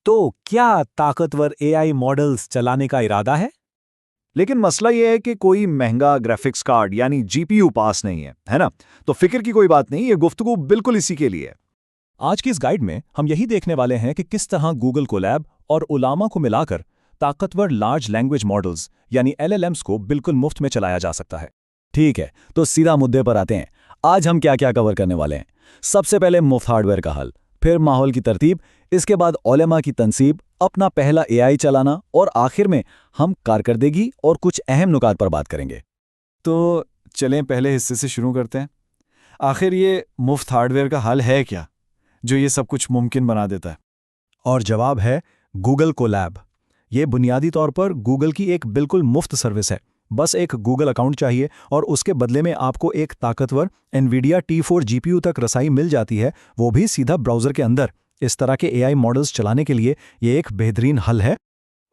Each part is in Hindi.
तो क्या ताकतवर एआई मॉडल्स चलाने का इरादा है? लेकिन मसला यह है कि कोई महंगा ग्राफिक्स कार्ड यानी जीपीयू पास नहीं है ना? तो फिक्र की कोई बात नहीं, ये गुफ्तगू बिल्कुल इसी के लिए है। आज की इस गाइड में हम यही देखने वाले हैं कि किस तरह गूगल कोलैब और उलामा को मिलाकर ताकतवर लार्ज लैंग्वेज मॉडल्स यानी एलएलएम्स को बिल्कुल मुफ्त में चलाया जा सकता है। ठीक है, तो सीधा मुद्दे पर आते हैं। आज हम क्या क्या कवर करने वाले हैं? सबसे पहले मुफ्त हार्डवेयर का हल, फिर माहौल की तरतीब, इसके बाद उलेमा की तनसीब, अपना पहला एआई चलाना और आखिर में हम कारकर्दगी और कुछ अहम नुकात पर बात करेंगे। तो चलें पहले हिस्से से शुरू करते हैं। आखिर ये मुफ्त हार्डवेयर का हल है क्या जो ये सब कुछ मुमकिन बना देता है? और जवाब है गूगल कोलैब। ये बुनियादी तौर पर गूगल की एक बिल्कुल मुफ्त सर्विस है। बस एक गूगल अकाउंट चाहिए और उसके बदले में आपको एक ताकतवर एनवीडिया T4 जीपीयू तक रसाई मिल जाती है, वो भी सीधा ब्राउज़र के अंदर। इस तरह के एआई मॉडल्स चलाने के लिए ये एक बेहतरीन हल है।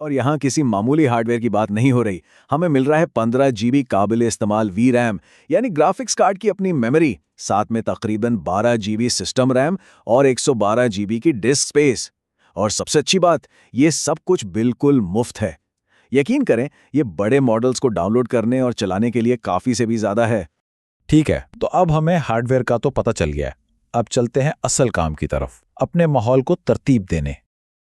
और यहाँ किसी मामूली हार्डवेयर की बात नहीं हो रही, हमें मिल रहा है 15 GB काबिल इस्तेमाल VRAM यानी ग्राफिक्स कार्ड की अपनी मेमोरी, साथ में तकरीबन 12 GB सिस्टम रैम और 112 GB की डिस्क स्पेस। और सबसे अच्छी बात, ये सब कुछ बिल्कुल मुफ्त है। यकीन करें, ये बड़े मॉडल्स को डाउनलोड करने और चलाने के लिए काफ़ी से भी ज़्यादा है। ठीक है, तो अब हमें हार्डवेयर का तो पता चल गया है। अब चलते हैं असल काम की तरफ, अपने माहौल को तरतीब देने।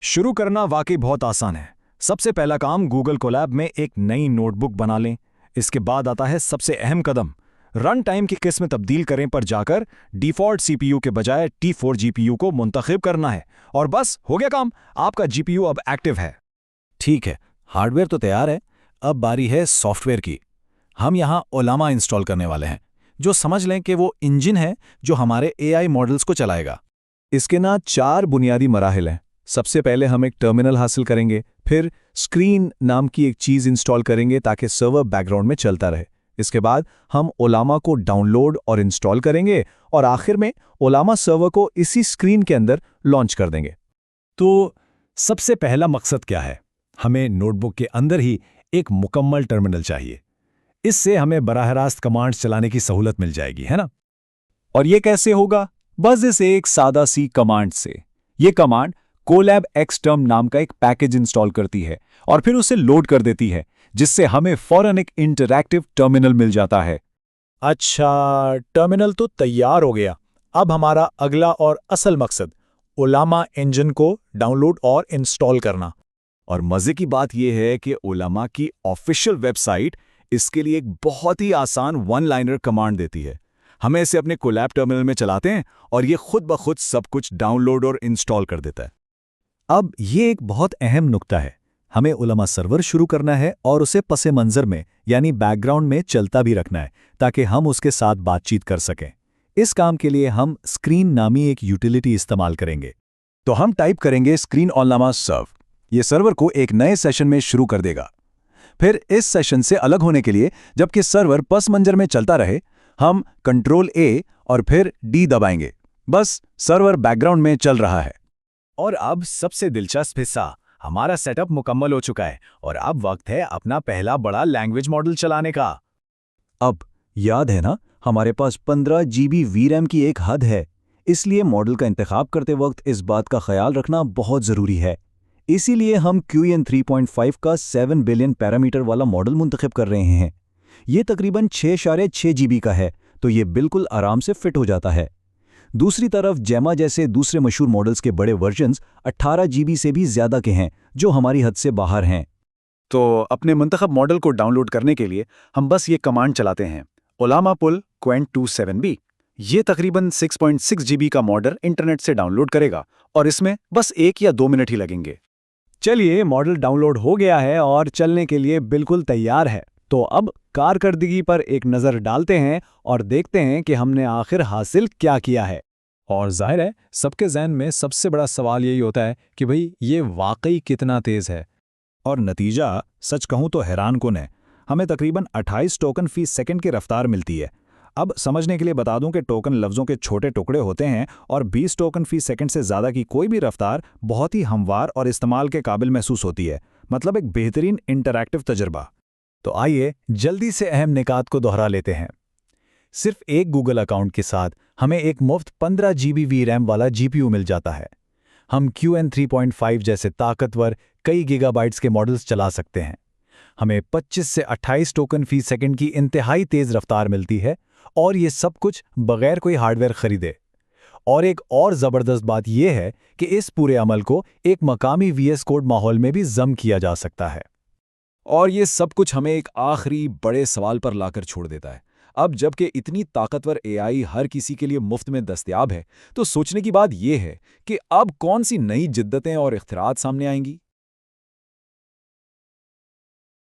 शुरू करना वाकई बहुत आसान है। सबसे पहला काम, गूगल कोलैब में एक नई नोटबुक बना लें। इसके बाद आता है सबसे अहम कदम, रन टाइम की किस्म तब्दील करें पर जाकर डिफ़ॉल्ट सीपीयू के बजाय T4 जीपीयू को मुंतखब करना है और बस हो गया काम, आपका जीपीयू अब एक्टिव है। ठीक है, हार्डवेयर तो तैयार है, अब बारी है सॉफ्टवेयर की। हम यहाँ उलामा इंस्टॉल करने वाले हैं, जो समझ लें कि वो इंजन है जो हमारे एआई मॉडल्स को चलाएगा। इसके ना 4 बुनियादी मराहिल हैं। सबसे पहले हम एक टर्मिनल हासिल करेंगे, फिर स्क्रीन नाम की एक चीज़ इंस्टॉल करेंगे ताकि सर्वर बैकग्राउंड में चलता रहे। इसके बाद हम उलामा को डाउनलोड और इंस्टॉल करेंगे और आखिर में उलामा सर्वर को इसी स्क्रीन के अंदर लॉन्च कर देंगे। तो सबसे पहला मकसद क्या है? हमें नोटबुक के अंदर ही एक मुकम्मल टर्मिनल चाहिए। इससे हमें बराह रास्त कमांड्स चलाने की सहूलत मिल जाएगी, है ना? और ये कैसे होगा? बस इस एक सादा सी कमांड से। ये कमांड कोलैब एक्सटर्म नाम का एक पैकेज इंस्टॉल करती है और फिर उसे लोड कर देती है, जिससे हमें फौरन एक इंटरैक्टिव टर्मिनल मिल जाता है। अच्छा, टर्मिनल तो तैयार हो गया। अब हमारा अगला और असल मकसद, उलामा इंजन को डाउनलोड और इंस्टॉल करना। और मज़े की बात यह है कि उलामा की ऑफिशियल वेबसाइट इसके लिए एक बहुत ही आसान वन लाइनर कमांड देती है। हमें इसे अपने कोलैब टर्मिनल में चलाते हैं और ये खुद ब खुद सब कुछ डाउनलोड और इंस्टॉल कर देता है। अब ये एक बहुत अहम नुक्ता है, हमें उलामा सर्वर शुरू करना है और उसे पसे मंजर में यानी बैकग्राउंड में चलता भी रखना है ताकि हम उसके साथ बातचीत कर सकें। इस काम के लिए हम स्क्रीन नामी एक यूटिलिटी इस्तेमाल करेंगे। तो हम टाइप करेंगे स्क्रीन उलामा सर्व। ये सर्वर को एक नए सेशन में शुरू कर देगा। फिर इस सेशन से अलग होने के लिए, जबकि सर्वर पस मंजर में चलता रहे, हम Ctrl+A और फिर D दबाएंगे। बस सर्वर बैकग्राउंड में चल रहा है। और अब सबसे दिलचस्प हिस्सा, हमारा सेटअप मुकम्मल हो चुका है और अब वक्त है अपना पहला बड़ा लैंग्वेज मॉडल चलाने का। अब याद है ना, हमारे पास 15 GB VRAM की एक हद है, इसलिए मॉडल का इंतखाब करते वक्त इस बात का ख्याल रखना बहुत ज़रूरी है। इसीलिए हम QN 3.5 का 7 बिलियन पैरामीटर वाला मॉडल मुंतखब कर रहे हैं। ये तकरीबन 6.6 GB का है, तो ये बिल्कुल आराम से फिट हो जाता है। दूसरी तरफ जेमा जैसे दूसरे मशहूर मॉडल्स के बड़े वर्जन्स 18 GB से भी ज़्यादा के हैं, जो हमारी हद से बाहर हैं। तो अपने मुंतखब मॉडल को डाउनलोड करने के लिए हम बस ये कमांड चलाते हैं, उलामा पुल Qwen27B। ये तकरीबन 6.6 GB का मॉडल इंटरनेट से डाउनलोड करेगा और इसमें बस 1 या 2 मिनट ही लगेंगे। चलिए, मॉडल डाउनलोड हो गया है और चलने के लिए बिल्कुल तैयार है। तो अब कारकर्दगी पर एक नज़र डालते हैं और देखते हैं कि हमने आखिर हासिल क्या किया है। और जाहिर है, सबके ज़हन में सबसे बड़ा सवाल यही होता है कि भाई ये वाकई कितना तेज़ है। और नतीजा सच कहूँ तो हैरान कुन है। हमें तकरीबन 28 टोकन फी सेकंड की रफ्तार मिलती है। अब समझने के लिए बता दूं कि टोकन लफ्ज़ों के छोटे टुकड़े होते हैं और 20 टोकन फी सेकंड से ज़्यादा की कोई भी रफ्तार बहुत ही हमवार और इस्तेमाल के काबिल महसूस होती है। मतलब एक बेहतरीन इंटरैक्टिव तजर्बा। तो आइए जल्दी से अहम निकात को दोहरा लेते हैं। सिर्फ एक गूगल अकाउंट के साथ हमें एक मुफ्त 15 GB VRAM वाला GPU मिल जाता है। हम QN 3.5 जैसे ताकतवर कई गीगाबाइट्स के मॉडल्स चला सकते हैं। हमें 25 से 28 टोकन फी सेकंड की इंतहाई तेज़ रफ्तार मिलती है, और ये सब कुछ बगैर कोई हार्डवेयर खरीदे। और एक और ज़बरदस्त बात यह है कि इस पूरे अमल को एक मकामी VS कोड माहौल में भी जम किया जा सकता है। और ये सब कुछ हमें एक आखिरी बड़े सवाल पर लाकर छोड़ देता है। अब जबकि इतनी ताकतवर AI हर किसी के लिए मुफ्त में दस्तयाब है, तो सोचने की बात यह है कि अब कौन सी नई जिद्दतें और इख्तिरात सामने आएंगी।